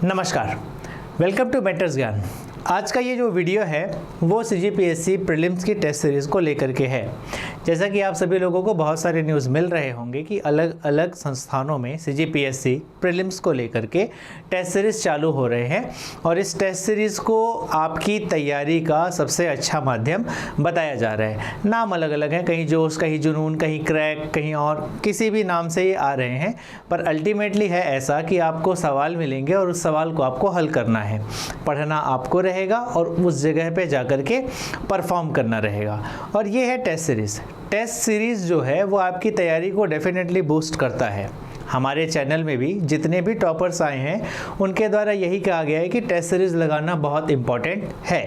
नमस्कार, welcome to mentors ज्ञान। आज का ये जो वीडियो है वो सीजीपीएससी प्रीलिम्स की टेस्ट सीरीज़ को लेकर के है। जैसा कि आप सभी लोगों को बहुत सारे न्यूज़ मिल रहे होंगे कि अलग अलग संस्थानों में सीजीपीएससी प्रीलिम्स को लेकर के टेस्ट सीरीज़ चालू हो रहे हैं और इस टेस्ट सीरीज़ को आपकी तैयारी का सबसे अच्छा माध्यम बताया जा रहा है। नाम अलग अलग हैं, कहीं जोश, कहीं जुनून, कहीं क्रैक, कहीं और किसी भी नाम से ये आ रहे हैं, पर अल्टीमेटली है ऐसा कि आपको सवाल मिलेंगे और उस सवाल को आपको हल करना है। पढ़ना आपको रहेगा और उस जगह पे जाकर के परफॉर्म करना रहेगा। और ये है टेस्ट सीरीज़। टेस्ट सीरीज़ जो है वो आपकी तैयारी को डेफिनेटली बूस्ट करता है। हमारे चैनल में भी जितने भी टॉपर्स आए हैं उनके द्वारा यही कहा गया है कि टेस्ट सीरीज़ लगाना बहुत इम्पॉर्टेंट है।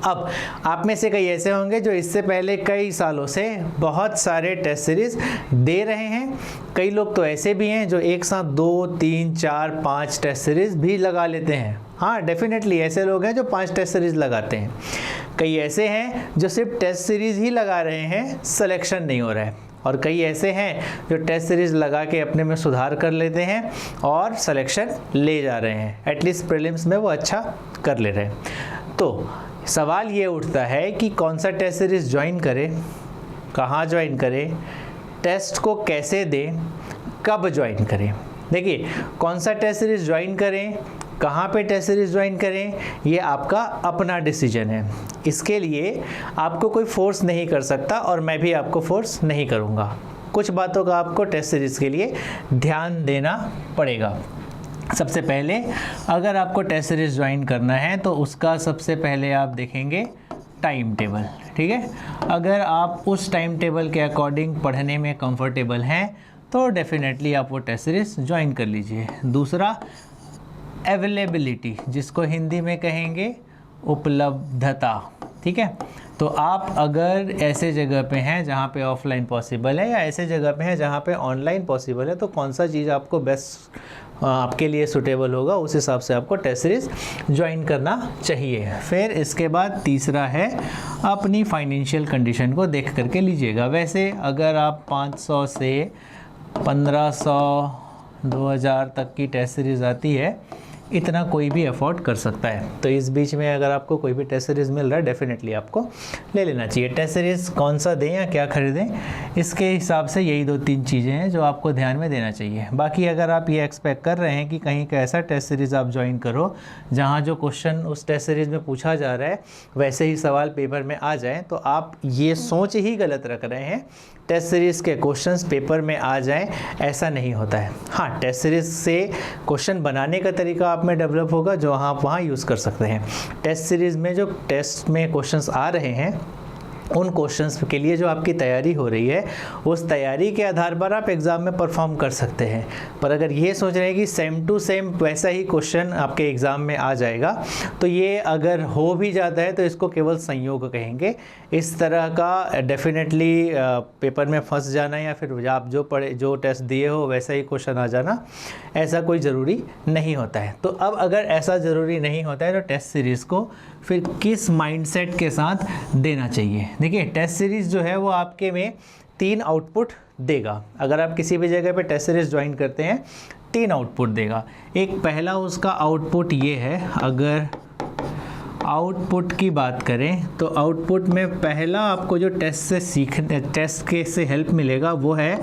अब आप में से कई ऐसे होंगे जो इससे पहले कई सालों से बहुत सारे टेस्ट सीरीज़ दे रहे हैं। कई लोग तो ऐसे भी हैं जो एक साथ 2, 3, 4, 5 टेस्ट सीरीज़ भी लगा लेते हैं। हाँ, डेफिनेटली ऐसे लोग हैं जो 5 टेस्ट सीरीज़ लगाते हैं। कई ऐसे हैं जो सिर्फ टेस्ट सीरीज़ ही लगा रहे हैं, सिलेक्शन नहीं हो रहा है। और कई ऐसे हैं जो टेस्ट सीरीज़ लगा के अपने में सुधार कर लेते हैं और सिलेक्शन ले जा रहे हैं, एटलीस्ट प्रीलिम्स में वो अच्छा कर ले रहे हैं। तो सवाल ये उठता है कि कौन सा टेस्ट सीरीज़ ज्वाइन करें, कहाँ ज्वाइन करें, टेस्ट को कैसे दें, कब ज्वाइन करें। देखिए, कौन सा टेस्ट सीरीज़ ज्वाइन करें, कहाँ पे टेस्ट सीरीज़ ज्वाइन करें, ये आपका अपना डिसीजन है। इसके लिए आपको कोई फोर्स नहीं कर सकता और मैं भी आपको फोर्स नहीं करूँगा। कुछ बातों का आपको टेस्ट सीरीज़ के लिए ध्यान देना पड़ेगा। सबसे पहले अगर आपको टेस्ट सीरीज़ ज्वाइन करना है तो उसका सबसे पहले आप देखेंगे टाइम टेबल। ठीक है, अगर आप उस टाइम टेबल के अकॉर्डिंग पढ़ने में कंफर्टेबल हैं तो डेफिनेटली आप वो टेस्ट सीरीज़ ज्वाइन कर लीजिए। दूसरा, अवेलेबिलिटी, जिसको हिंदी में कहेंगे उपलब्धता। ठीक है, तो आप अगर ऐसे जगह पे हैं जहाँ पे ऑफलाइन पॉसिबल है या ऐसे जगह पे हैं जहाँ पे ऑनलाइन पॉसिबल है, तो कौन सा चीज़ आपको बेस्ट आपके लिए सूटेबल होगा उस हिसाब से आपको टेस्ट सीरीज़ ज्वाइन करना चाहिए। फिर इसके बाद तीसरा है अपनी फाइनेंशियल कंडीशन को देख करके लीजिएगा। वैसे अगर आप 500 से 1500 2000 तक की टेस्ट सीरीज़ आती है, इतना कोई भी अफोर्ड कर सकता है। तो इस बीच में अगर आपको कोई भी टेस्ट सीरीज़ मिल रहा है, डेफिनेटली आपको ले लेना चाहिए। टेस्ट सीरीज़ कौन सा दें या क्या खरीदें, इसके हिसाब से यही 2-3 चीज़ें हैं जो आपको ध्यान में देना चाहिए। बाकी अगर आप ये एक्सपेक्ट कर रहे हैं कि कहीं का ऐसा टेस्ट सीरीज़ आप ज्वाइन करो जहाँ जो क्वेश्चन उस टेस्ट सीरीज़ में पूछा जा रहा है वैसे ही सवाल पेपर में आ जाए, तो आप ये सोच ही गलत रख रहे हैं। टेस्ट सीरीज़ के क्वेश्चंस पेपर में आ जाएं, ऐसा नहीं होता है। हाँ, टेस्ट सीरीज़ से क्वेश्चन बनाने का तरीका आप में डेवलप होगा जो आप वहाँ यूज़ कर सकते हैं। टेस्ट सीरीज़ में जो टेस्ट में क्वेश्चंस आ रहे हैं उन क्वेश्चंस के लिए जो आपकी तैयारी हो रही है उस तैयारी के आधार पर आप एग्ज़ाम में परफॉर्म कर सकते हैं। पर अगर ये सोच रहे हैं कि सेम टू सेम वैसा ही क्वेश्चन आपके एग्ज़ाम में आ जाएगा, तो ये अगर हो भी जाता है तो इसको केवल संयोग कहेंगे। इस तरह का डेफिनेटली पेपर में फंस जाना या फिर आप जो टेस्ट दिए हो वैसा ही क्वेश्चन आ जाना, ऐसा कोई ज़रूरी नहीं होता है। तो अब अगर ऐसा ज़रूरी नहीं होता है तो टेस्ट सीरीज़ को फिर किस माइंडसेट के साथ देना चाहिए। देखिए, टेस्ट सीरीज़ जो है वो आपके में 3 आउटपुट देगा। अगर आप किसी भी जगह पे टेस्ट सीरीज़ ज्वाइन करते हैं 3 आउटपुट देगा। एक पहला उसका आउटपुट ये है, अगर आउटपुट की बात करें तो आउटपुट में पहला आपको जो टेस्ट के से हेल्प मिलेगा वो है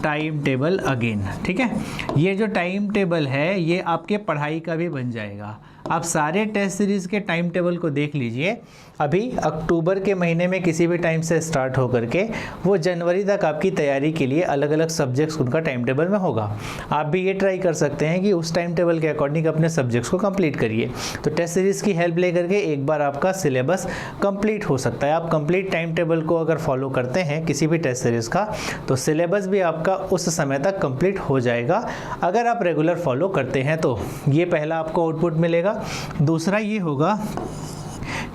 टाइम टेबल अगेन। ठीक है, ये जो टाइम टेबल है ये आपके पढ़ाई का भी बन जाएगा। आप सारे टेस्ट सीरीज़ के टाइम टेबल को देख लीजिए। अभी अक्टूबर के महीने में किसी भी टाइम से स्टार्ट होकर के वो जनवरी तक आपकी तैयारी के लिए अलग अलग सब्जेक्ट्स उनका टाइम टेबल में होगा। आप भी ये ट्राई कर सकते हैं कि उस टाइम टेबल के अकॉर्डिंग अपने सब्जेक्ट्स को कंप्लीट करिए। तो टेस्ट सीरीज़ की हेल्प लेकर के एक बार आपका सिलेबस कंप्लीट हो सकता है। आप कंप्लीट टाइम टेबल को अगर फॉलो करते हैं किसी भी टेस्ट सीरीज़ का, तो सिलेबस भी आपका उस समय तक कंप्लीट हो जाएगा अगर आप रेगुलर फॉलो करते हैं। तो ये पहला आपको आउटपुट मिलेगा। दूसरा ये होगा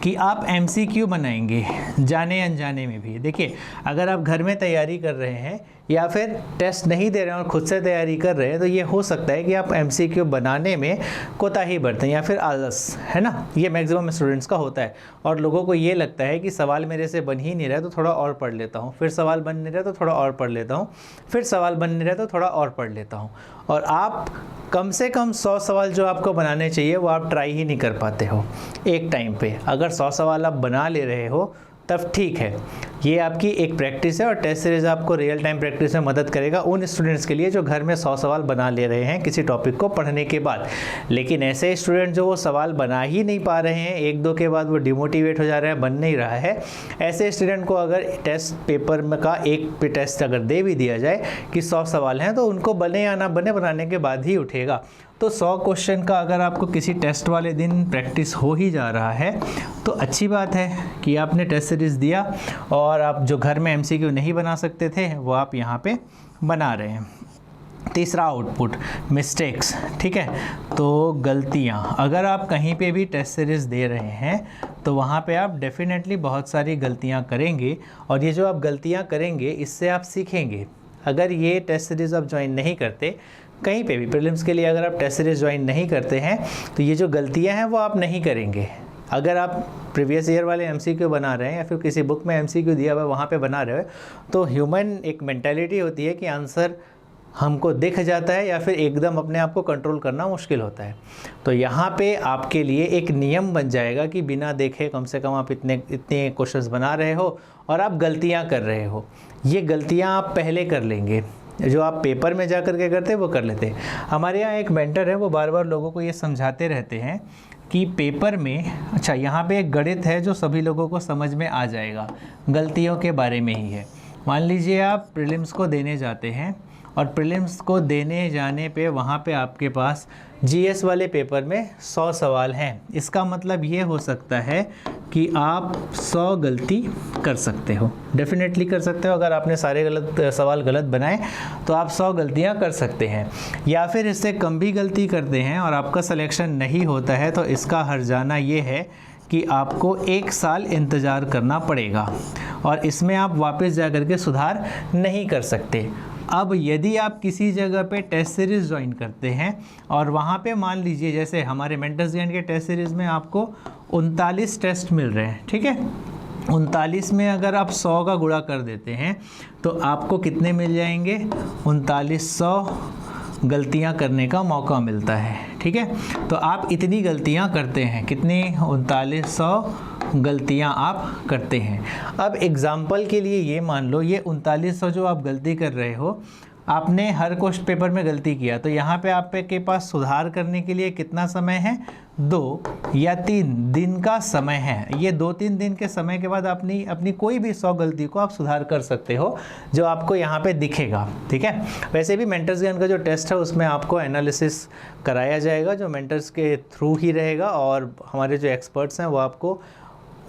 कि आप MCQ बनाएंगे जाने अनजाने में भी। देखिए, अगर आप घर में तैयारी कर रहे हैं या फिर टेस्ट नहीं दे रहे हैं और खुद से तैयारी कर रहे हैं, तो ये हो सकता है कि आप MCQ बनाने में कोताही बरतें या फिर आलस, है ना। ये मैक्सिमम स्टूडेंट्स का होता है और लोगों को ये लगता है कि सवाल मेरे से बन ही नहीं रहा है तो थोड़ा और पढ़ लेता हूँ, फिर सवाल बन नहीं रहा तो थोड़ा और पढ़ लेता हूँ, फिर सवाल बन नहीं रहा तो थोड़ा और पढ़ लेता हूँ। और आप कम से कम 100 सवाल जो आपको बनाने चाहिए वो आप ट्राई ही नहीं कर पाते हो एक टाइम पे। अगर 100 सवाल आप बना ले रहे हो तब ठीक है, ये आपकी एक प्रैक्टिस है और टेस्ट सीरीज़ आपको रियल टाइम प्रैक्टिस में मदद करेगा उन स्टूडेंट्स के लिए जो घर में 100 सवाल बना ले रहे हैं किसी टॉपिक को पढ़ने के बाद। लेकिन ऐसे स्टूडेंट जो वो सवाल बना ही नहीं पा रहे हैं, एक दो के बाद वो डिमोटिवेट हो जा रहा है, बन नहीं रहा है, ऐसे स्टूडेंट को अगर टेस्ट पेपर में का एक टेस्ट अगर दे भी दिया जाए कि 100 सवाल हैं तो उनको बने या ना बने बनाने के बाद ही उठेगा। तो 100 क्वेश्चन का अगर आपको किसी टेस्ट वाले दिन प्रैक्टिस हो ही जा रहा है तो अच्छी बात है कि आपने टेस्ट सीरीज़ दिया और आप जो घर में MCQ नहीं बना सकते थे वो आप यहाँ पे बना रहे हैं। तीसरा आउटपुट मिस्टेक्स, ठीक है। तो गलतियाँ, अगर आप कहीं पे भी टेस्ट सीरीज़ दे रहे हैं तो वहाँ पे आप डेफिनेटली बहुत सारी गलतियाँ करेंगे और ये जो आप गलतियाँ करेंगे इससे आप सीखेंगे। अगर ये टेस्ट सीरीज़ आप ज्वाइन नहीं करते, कहीं पे भी प्रीलिम्स के लिए अगर आप टेस्ट सीरीज़ ज्वाइन नहीं करते हैं तो ये जो गलतियां हैं वो आप नहीं करेंगे। अगर आप प्रीवियस ईयर वाले MCQ बना रहे हैं या फिर किसी बुक में MCQ दिया हुआ है वहाँ पे बना रहे हो, तो ह्यूमन एक मेंटालिटी होती है कि आंसर हमको दिख जाता है या फिर एकदम अपने आप को कंट्रोल करना मुश्किल होता है। तो यहाँ पे आपके लिए एक नियम बन जाएगा कि बिना देखे कम से कम आप इतने क्वेश्चंस बना रहे हो और आप गलतियाँ कर रहे हो, ये गलतियाँ आप पहले कर लेंगे। जो आप पेपर में जा कर के करते वो कर लेते। हमारे यहाँ एक मेंटर है, वो बार बार लोगों को ये समझाते रहते हैं कि पेपर में, अच्छा यहाँ पे एक गणित है जो सभी लोगों को समझ में आ जाएगा, गलतियों के बारे में ही है। मान लीजिए आप प्रीलिम्स को देने जाते हैं और प्रीलिम्स को देने जाने पे वहाँ पे आपके पास GS वाले पेपर में 100 सवाल हैं। इसका मतलब ये हो सकता है कि आप 100 गलती कर सकते हो, डेफिनेटली कर सकते हो। अगर आपने सारे सवाल गलत बनाए तो आप 100 गलतियां कर सकते हैं, या फिर इससे कम भी गलती करते हैं और आपका सिलेक्शन नहीं होता है तो इसका हर्जाना ये है कि आपको 1 साल इंतज़ार करना पड़ेगा और इसमें आप वापस जा कर के सुधार नहीं कर सकते। अब यदि आप किसी जगह पे टेस्ट सीरीज़ ज्वाइन करते हैं और वहाँ पे मान लीजिए जैसे हमारे मेंटर्स गाइड के टेस्ट सीरीज़ में आपको 39 टेस्ट मिल रहे हैं, ठीक है। 39 में अगर आप 100 का गुणा कर देते हैं तो आपको कितने मिल जाएंगे, 3900 गलतियां करने का मौका मिलता है, ठीक है। तो आप इतनी गलतियां करते हैं, कितनी, 3900 गलतियां आप करते हैं। अब एग्जाम्पल के लिए ये मान लो ये 3900 जो आप गलती कर रहे हो, आपने हर क्वेश्चन पेपर में गलती किया तो यहाँ पे आपके पास सुधार करने के लिए कितना समय है, 2 या 3 दिन का समय है। ये 2-3 दिन के समय के बाद अपनी कोई भी 100 गलती को आप सुधार कर सकते हो जो आपको यहाँ पे दिखेगा, ठीक है। वैसे भी मेंटर्स गाइड का जो टेस्ट है उसमें आपको एनालिसिस कराया जाएगा जो मेंटर्स के थ्रू ही रहेगा और हमारे जो एक्सपर्ट्स हैं वो आपको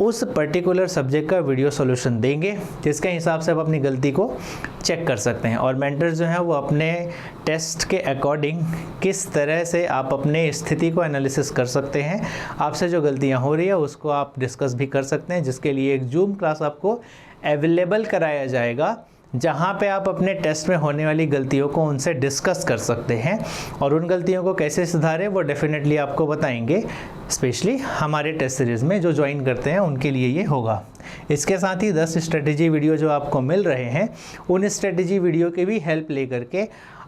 उस पर्टिकुलर सब्जेक्ट का वीडियो सॉल्यूशन देंगे जिसके हिसाब से आप अपनी गलती को चेक कर सकते हैं। और मेंटर्स जो हैं वो अपने टेस्ट के अकॉर्डिंग किस तरह से आप अपने स्थिति को एनालिसिस कर सकते हैं, आपसे जो गलतियां हो रही है उसको आप डिस्कस भी कर सकते हैं, जिसके लिए एक जूम क्लास आपको अवेलेबल कराया जाएगा जहाँ पे आप अपने टेस्ट में होने वाली गलतियों को उनसे डिस्कस कर सकते हैं और उन गलतियों को कैसे सुधारें वो डेफिनेटली आपको बताएंगे। स्पेशली हमारे टेस्ट सीरीज़ में जो ज्वाइन करते हैं उनके लिए ये होगा। इसके साथ ही 10 स्ट्रेटेजी वीडियो जो आपको मिल रहे हैं उन स्ट्रेटेजी वीडियो की भी हेल्प ले करके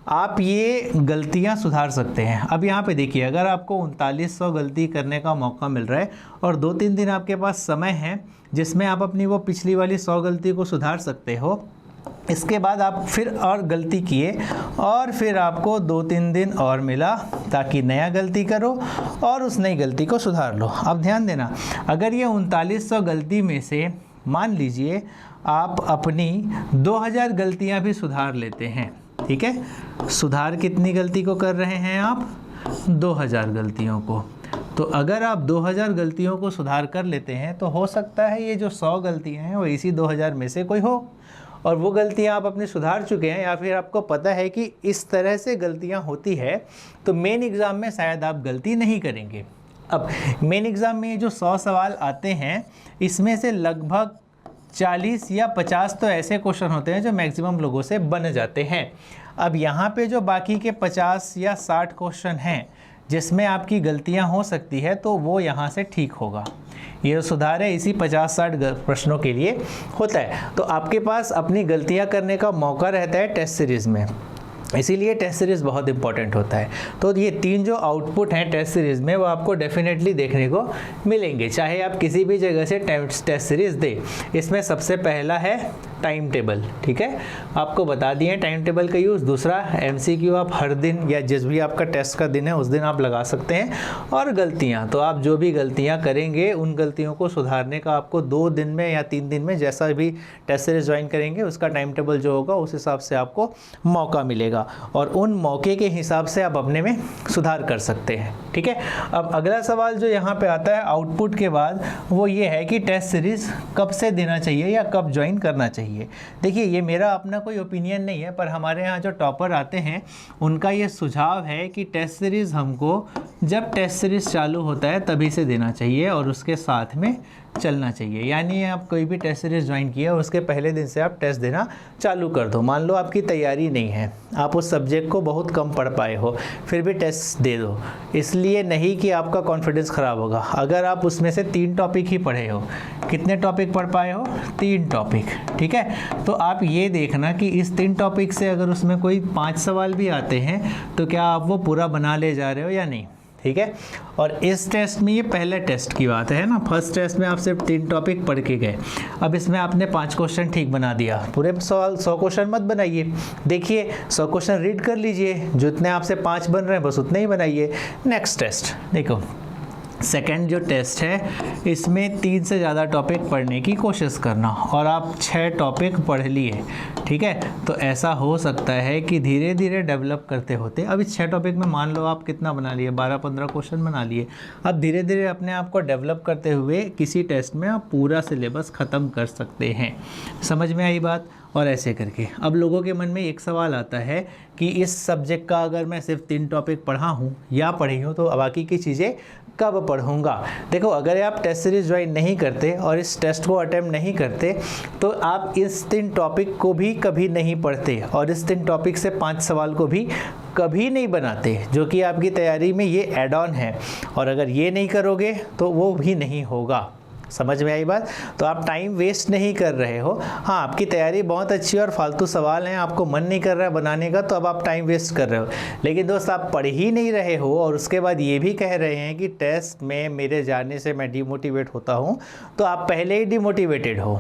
आप ये गलतियां सुधार सकते हैं। अब यहाँ पे देखिए, अगर आपको 3900 गलती करने का मौका मिल रहा है और 2-3 दिन आपके पास समय है जिसमें आप अपनी वो पिछली वाली 100 गलती को सुधार सकते हो, इसके बाद आप फिर और गलती किए और फिर आपको 2-3 दिन और मिला ताकि नया गलती करो और उस नई गलती को सुधार लो। अब ध्यान देना, अगर ये 3900 गलती में से मान लीजिए आप अपनी 2000 गलतियां भी सुधार लेते हैं, ठीक है। सुधार कितनी गलती को कर रहे हैं आप, 2000 गलतियों को। तो अगर आप 2000 गलतियों को सुधार कर लेते हैं तो हो सकता है ये जो 100 गलतियां हैं वो इसी 2000 में से कोई हो और वो गलतियां आप अपनी सुधार चुके हैं, या फिर आपको पता है कि इस तरह से गलतियां होती है तो मेन एग्ज़ाम में शायद आप गलती नहीं करेंगे। अब मेन एग्ज़ाम में जो 100 सवाल आते हैं इसमें से लगभग 40 या 50 तो ऐसे क्वेश्चन होते हैं जो मैक्सिमम लोगों से बन जाते हैं। अब यहाँ पे जो बाकी के 50 या 60 क्वेश्चन हैं जिसमें आपकी गलतियाँ हो सकती है, तो वो यहाँ से ठीक होगा। ये सुधार है इसी 50-60 प्रश्नों के लिए होता है। तो आपके पास अपनी गलतियाँ करने का मौका रहता है टेस्ट सीरीज़ में, इसीलिए टेस्ट सीरीज़ बहुत इंपॉर्टेंट होता है। तो ये 3 जो आउटपुट हैं टेस्ट सीरीज़ में, वो आपको डेफिनेटली देखने को मिलेंगे, चाहे आप किसी भी जगह से टेस्ट सीरीज़ दें। इसमें सबसे पहला है टाइम टेबल, ठीक है, आपको बता दिए टाइम टेबल का यूज़। दूसरा MCQ आप हर दिन या जिस भी आपका टेस्ट का दिन है उस दिन आप लगा सकते हैं। और गलतियाँ, तो आप जो भी गलतियाँ करेंगे उन गलतियों को सुधारने का आपको 2 दिन में या 3 दिन में, जैसा भी टेस्ट सीरीज़ ज्वाइन करेंगे उसका टाइम टेबल जो होगा उस हिसाब से आपको मौका मिलेगा, और उन मौके के हिसाब से आप अपने में सुधार कर सकते हैं, ठीक है। अब अगला सवाल जो यहाँ पे आता है आउटपुट के बाद, वो ये है कि टेस्ट सीरीज़ कब से देना चाहिए या कब ज्वाइन करना चाहिए। देखिए, ये मेरा अपना कोई ओपिनियन नहीं है, पर हमारे यहाँ जो टॉपर आते हैं उनका ये सुझाव है कि टेस्ट सीरीज़ हमको जब टेस्ट सीरीज़ चालू होता है तभी से देना चाहिए और उसके साथ में चलना चाहिए। यानी आप कोई भी टेस्ट सीरीज़ ज्वाइन किया और उसके पहले दिन से आप टेस्ट देना चालू कर दो। मान लो आपकी तैयारी नहीं है, आप उस सब्जेक्ट को बहुत कम पढ़ पाए हो, फिर भी टेस्ट दे दो, इसलिए नहीं कि आपका कॉन्फिडेंस ख़राब होगा। अगर आप उसमें से 3 टॉपिक ही पढ़े हो, कितने टॉपिक पढ़ पाए हो? 3 टॉपिक, ठीक है। तो आप ये देखना कि इस 3 टॉपिक से अगर उसमें कोई 5 सवाल भी आते हैं तो क्या आप वो पूरा बना ले जा रहे हो या नहीं, ठीक है। और इस टेस्ट में, ये पहले टेस्ट की बात है ना, फर्स्ट टेस्ट में आप सिर्फ 3 टॉपिक पढ़ के गए। अब इसमें आपने 5 क्वेश्चन ठीक बना दिया, पूरे सवाल 100 क्वेश्चन मत बनाइए। देखिए 100 क्वेश्चन रीड कर लीजिए, जितने आपसे 5 बन रहे हैं बस उतने ही बनाइए। नेक्स्ट टेस्ट देखो, सेकंड जो टेस्ट है इसमें 3 से ज़्यादा टॉपिक पढ़ने की कोशिश करना, और आप 6 टॉपिक पढ़ लिए, ठीक है। तो ऐसा हो सकता है कि धीरे धीरे डेवलप करते होते, अब इस 6 टॉपिक में मान लो आप कितना बना लिए, 12-15 क्वेश्चन बना लिए। अब धीरे धीरे अपने आप को डेवलप करते हुए किसी टेस्ट में आप पूरा सिलेबस ख़त्म कर सकते हैं। समझ में आई बात? और ऐसे करके अब लोगों के मन में एक सवाल आता है कि इस सब्जेक्ट का अगर मैं सिर्फ 3 टॉपिक पढ़ा हूँ या पढ़ी हूँ तो बाकी की चीज़ें कब पढ़ूंगा। देखो, अगर आप टेस्ट सीरीज़ ज्वाइन नहीं करते और इस टेस्ट को अटेम्प्ट नहीं करते तो आप इस 3 टॉपिक को भी कभी नहीं पढ़ते, और इस 3 टॉपिक से 5 सवाल को भी कभी नहीं बनाते, जो कि आपकी तैयारी में ये एड ऑन है। और अगर ये नहीं करोगे तो वो भी नहीं होगा। समझ में आई बात? तो आप टाइम वेस्ट नहीं कर रहे हो। हाँ, आपकी तैयारी बहुत अच्छी है और फालतू सवाल हैं, आपको मन नहीं कर रहा है बनाने का, तो अब आप टाइम वेस्ट कर रहे हो। लेकिन दोस्त, आप पढ़ ही नहीं रहे हो और उसके बाद ये भी कह रहे हैं कि टेस्ट में मेरे जाने से मैं डिमोटिवेट होता हूँ, तो आप पहले ही डिमोटिवेटेड हो।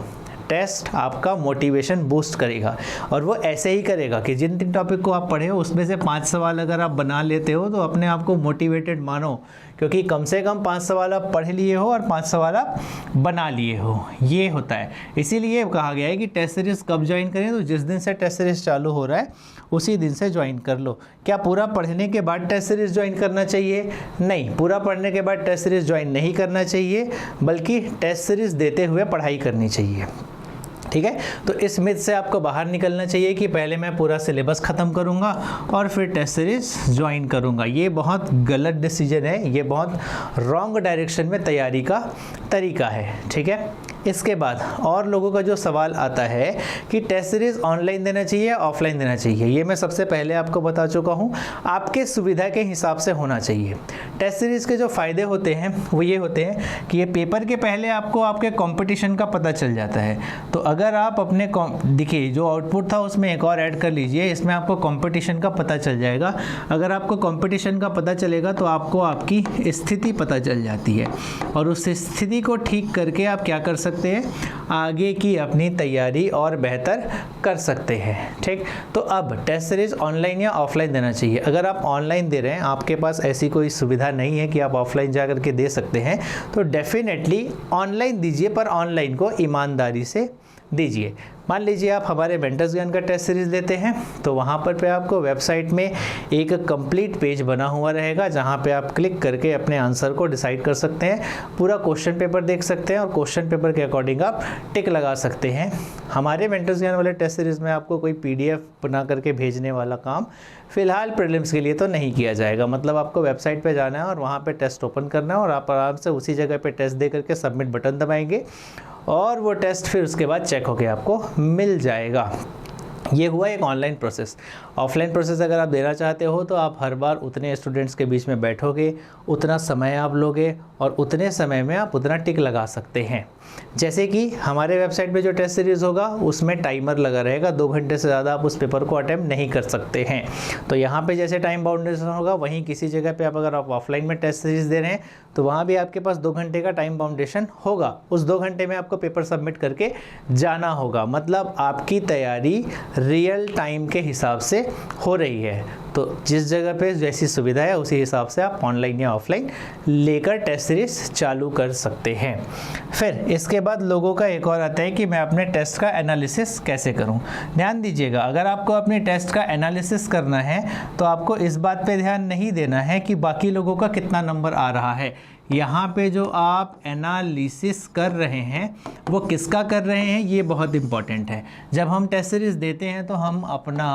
टेस्ट आपका मोटिवेशन बूस्ट करेगा, और वो ऐसे ही करेगा कि जिन 3 टॉपिक को आप पढ़े हो उसमें से 5 सवाल अगर आप बना लेते हो तो अपने आप को मोटिवेटेड मानो, क्योंकि कम से कम 5 सवाल आप पढ़ लिए हो और 5 सवाल आप बना लिए हो। ये होता है, इसीलिए कहा गया है कि टेस्ट सीरीज़ कब ज्वाइन करें, तो जिस दिन से टेस्ट सीरीज़ चालू हो रहा है उसी दिन से ज्वाइन कर लो। क्या पूरा पढ़ने के बाद टेस्ट सीरीज़ ज्वाइन करना चाहिए? नहीं, पूरा पढ़ने के बाद टेस्ट सीरीज़ ज्वाइन नहीं करना चाहिए, बल्कि टेस्ट सीरीज़ देते हुए पढ़ाई करनी चाहिए, ठीक है। तो इस मिथ से आपको बाहर निकलना चाहिए कि पहले मैं पूरा सिलेबस ख़त्म करूंगा और फिर टेस्ट सीरीज़ ज्वाइन करूंगा। ये बहुत गलत डिसीजन है, ये बहुत रॉन्ग डायरेक्शन में तैयारी का तरीका है, ठीक है। इसके बाद और लोगों का जो सवाल आता है कि टेस्ट सीरीज़ ऑनलाइन देना चाहिए या ऑफलाइन देना चाहिए, ये मैं सबसे पहले आपको बता चुका हूँ। आपके सुविधा के हिसाब से होना चाहिए। टेस्ट सीरीज़ के जो फ़ायदे होते हैं वो ये होते हैं कि ये पेपर के पहले आपको आपके कंपटीशन का पता चल जाता है। तो अगर आप अपने देखिए, जो आउटपुट था उसमें एक और ऐड कर लीजिए, इसमें आपको कंपटीशन का पता चल जाएगा। अगर आपको कंपटीशन का पता चलेगा तो आपको आपकी स्थिति पता चल जाती है, और उस स्थिति को ठीक करके आप क्या कर सकते हैं, आगे की अपनी तैयारी और बेहतर कर सकते हैं, ठीक। तो अब टेस्ट सीरीज़ ऑनलाइन या ऑफलाइन देना चाहिए। अगर आप ऑनलाइन दे रहे हैं, आपके पास ऐसी कोई सुविधा नहीं है कि आप ऑफलाइन जा करके दे सकते हैं, तो डेफिनेटली ऑनलाइन दीजिए, पर ऑनलाइन को ईमानदारी से दीजिए। मान लीजिए आप हमारे मेंटर्स ज्ञान का टेस्ट सीरीज़ लेते हैं, तो वहाँ पर पे आपको वेबसाइट में एक कंप्लीट पेज बना हुआ रहेगा, जहाँ पे आप क्लिक करके अपने आंसर को डिसाइड कर सकते हैं, पूरा क्वेश्चन पेपर देख सकते हैं और क्वेश्चन पेपर के अकॉर्डिंग आप टिक लगा सकते हैं। हमारे मेंटर्स ज्ञान वाले टेस्ट सीरीज़ में आपको कोई PDF बना करके भेजने वाला काम फ़िलहाल प्रीलिम्स के लिए तो नहीं किया जाएगा। मतलब आपको वेबसाइट पे जाना है और वहाँ पे टेस्ट ओपन करना है, और आप आराम से उसी जगह पे टेस्ट दे करके सबमिट बटन दबाएंगे और वो टेस्ट फिर उसके बाद चेक होके आपको मिल जाएगा। ये हुआ एक ऑनलाइन प्रोसेस। ऑफलाइन प्रोसेस अगर आप देना चाहते हो तो आप हर बार उतने स्टूडेंट्स के बीच में बैठोगे, उतना समय आप लोगे और उतने समय में आप उतना टिक लगा सकते हैं। जैसे कि हमारे वेबसाइट पे जो टेस्ट सीरीज़ होगा उसमें टाइमर लगा रहेगा, 2 घंटे से ज़्यादा आप उस पेपर को अटेम्प्ट नहीं कर सकते हैं। तो यहाँ पे जैसे टाइम बाउंडेशन होगा, वहीं किसी जगह पे आप अगर आप ऑफलाइन में टेस्ट सीरीज़ दे रहे हैं तो वहाँ भी आपके पास 2 घंटे का टाइम बाउंडेशन होगा। उस 2 घंटे में आपको पेपर सबमिट करके जाना होगा। मतलब आपकी तैयारी रियल टाइम के हिसाब से हो रही है। तो जिस जगह पे जैसी सुविधा है उसी हिसाब से आप ऑनलाइन या ऑफलाइन लेकर टेस्ट सीरीज़ चालू कर सकते हैं। फिर इसके बाद लोगों का एक और आता है कि मैं अपने टेस्ट का एनालिसिस कैसे करूं। ध्यान दीजिएगा, अगर आपको अपने टेस्ट का एनालिसिस करना है तो आपको इस बात पे ध्यान नहीं देना है कि बाकी लोगों का कितना नंबर आ रहा है। यहाँ पे जो आप एनालिसिस कर रहे हैं वो किसका कर रहे हैं, ये बहुत इम्पॉर्टेंट है। जब हम टेस्ट सीरीज़ देते हैं तो हम अपना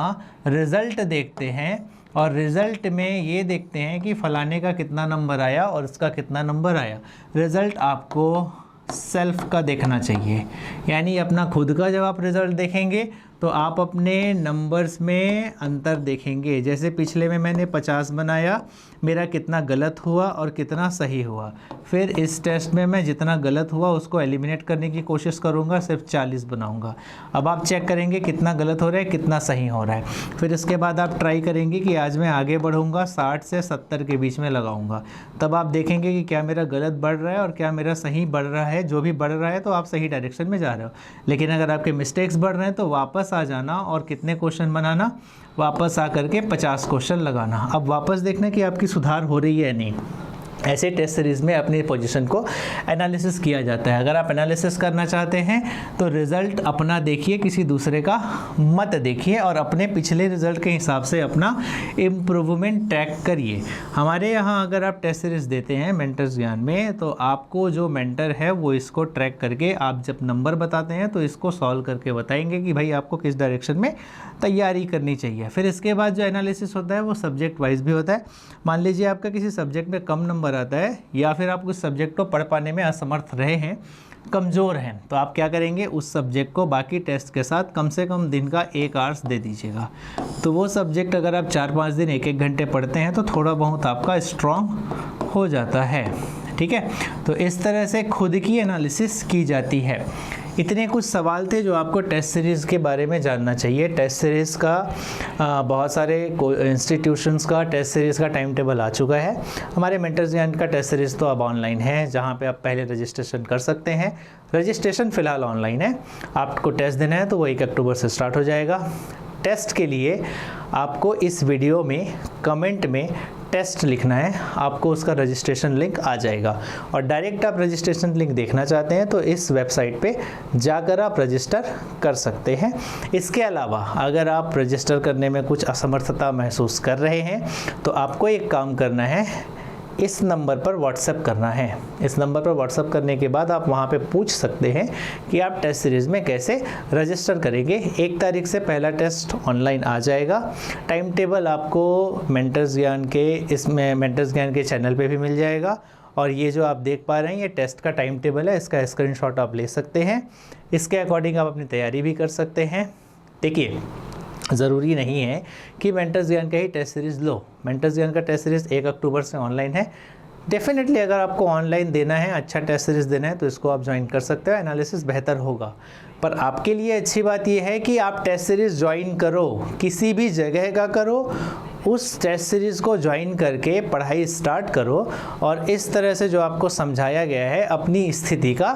रिज़ल्ट देखते हैं और रिज़ल्ट में ये देखते हैं कि फ़लाने का कितना नंबर आया और इसका कितना नंबर आया। रिज़ल्ट आपको सेल्फ का देखना चाहिए, यानी अपना खुद का जब आप रिज़ल्ट देखेंगे तो आप अपने नंबर्स में अंतर देखेंगे। जैसे पिछले में मैंने 50 बनाया, मेरा कितना गलत हुआ और कितना सही हुआ। फिर इस टेस्ट में मैं जितना गलत हुआ उसको एलिमिनेट करने की कोशिश करूँगा, सिर्फ 40 बनाऊँगा। अब आप चेक करेंगे कितना गलत हो रहा है, कितना सही हो रहा है। फिर इसके बाद आप ट्राई करेंगे कि आज मैं आगे बढ़ूँगा, 60 से 70 के बीच में लगाऊँगा। तब आप देखेंगे कि क्या मेरा गलत बढ़ रहा है और क्या मेरा सही बढ़ रहा है। जो भी बढ़ रहा है तो आप सही डायरेक्शन में जा रहे हो, लेकिन अगर आपके मिस्टेक्स बढ़ रहे हैं तो वापस आ जाना और कितने क्वेश्चन बनाना, वापस आ करके 50 क्वेश्चन लगाना। अब वापस देखना कि आपकी सुधार हो रही है नहीं। ऐसे टेस्ट सीरीज़ में अपनी पोजीशन को एनालिसिस किया जाता है। अगर आप एनालिसिस करना चाहते हैं तो रिज़ल्ट अपना देखिए, किसी दूसरे का मत देखिए और अपने पिछले रिज़ल्ट के हिसाब से अपना इम्प्रूवमेंट ट्रैक करिए। हमारे यहाँ अगर आप टेस्ट सीरीज़ देते हैं मेंटर्स ज्ञान में तो आपको जो मेंटर है वो इसको ट्रैक करके आप जब नंबर बताते हैं तो इसको सॉल्व करके बताएंगे कि भाई आपको किस डायरेक्शन में तैयारी करनी चाहिए। फिर इसके बाद जो एनालिसिस होता है वो सब्जेक्ट वाइज भी होता है। मान लीजिए आपका किसी सब्जेक्ट में कम नंबर आता है या फिर आप उस सब्जेक्ट को पढ़ पाने में असमर्थ रहे हैं, कमज़ोर हैं, तो आप क्या करेंगे, उस सब्जेक्ट को बाकी टेस्ट के साथ कम से कम दिन का 1 आवर्स दे दीजिएगा। तो वो सब्जेक्ट अगर आप 4-5 दिन 1-1 घंटे पढ़ते हैं तो थोड़ा बहुत आपका स्ट्रॉन्ग हो जाता है। ठीक है, तो इस तरह से खुद की एनालिसिस की जाती है। इतने कुछ सवाल थे जो आपको टेस्ट सीरीज़ के बारे में जानना चाहिए। टेस्ट सीरीज़ का बहुत सारे इंस्टीट्यूशंस का टेस्ट सीरीज़ का टाइम टेबल आ चुका है। हमारे मेंटर्स ज्ञान का टेस्ट सीरीज़ तो अब ऑनलाइन है, जहां पे आप पहले रजिस्ट्रेशन कर सकते हैं। रजिस्ट्रेशन फ़िलहाल ऑनलाइन है। आपको टेस्ट देना है तो वो 1 अक्टूबर से स्टार्ट हो जाएगा। टेस्ट के लिए आपको इस वीडियो में कमेंट में टेस्ट लिखना है, आपको उसका रजिस्ट्रेशन लिंक आ जाएगा। और डायरेक्ट आप रजिस्ट्रेशन लिंक देखना चाहते हैं तो इस वेबसाइट पे जाकर आप रजिस्टर कर सकते हैं। इसके अलावा अगर आप रजिस्टर करने में कुछ असमर्थता महसूस कर रहे हैं तो आपको एक काम करना है, इस नंबर पर व्हाट्सएप करना है। इस नंबर पर व्हाट्सएप करने के बाद आप वहाँ पे पूछ सकते हैं कि आप टेस्ट सीरीज़ में कैसे रजिस्टर करेंगे। 1 तारीख से पहला टेस्ट ऑनलाइन आ जाएगा। टाइम टेबल आपको मेंटर्स ज्ञान के चैनल पे भी मिल जाएगा। और ये जो आप देख पा रहे हैं ये टेस्ट का टाइम टेबल है, इसका स्क्रीनशॉट आप ले सकते हैं। इसके अकॉर्डिंग आप अपनी तैयारी भी कर सकते हैं। देखिए, ज़रूरी नहीं है कि मेंटर्स ज्ञान का ही टेस्ट सीरीज़ लो। मेंटर्स ज्ञान का टेस्ट सीरीज़ 1 अक्टूबर से ऑनलाइन है। डेफिनेटली अगर आपको ऑनलाइन देना है, अच्छा टेस्ट सीरीज़ देना है तो इसको आप ज्वाइन कर सकते हो, एनालिसिस बेहतर होगा। पर आपके लिए अच्छी बात यह है कि आप टेस्ट सीरीज़ ज्वाइन करो, किसी भी जगह का करो, उस टेस्ट सीरीज़ को ज्वाइन करके पढ़ाई स्टार्ट करो और इस तरह से जो आपको समझाया गया है अपनी स्थिति का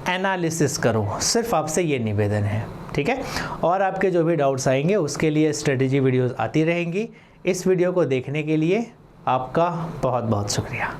एनालिसिस करो। सिर्फ आपसे ये निवेदन है, ठीक है। और आपके जो भी डाउट्स आएंगे उसके लिए स्ट्रेटेजी वीडियोस आती रहेंगी। इस वीडियो को देखने के लिए आपका बहुत बहुत शुक्रिया।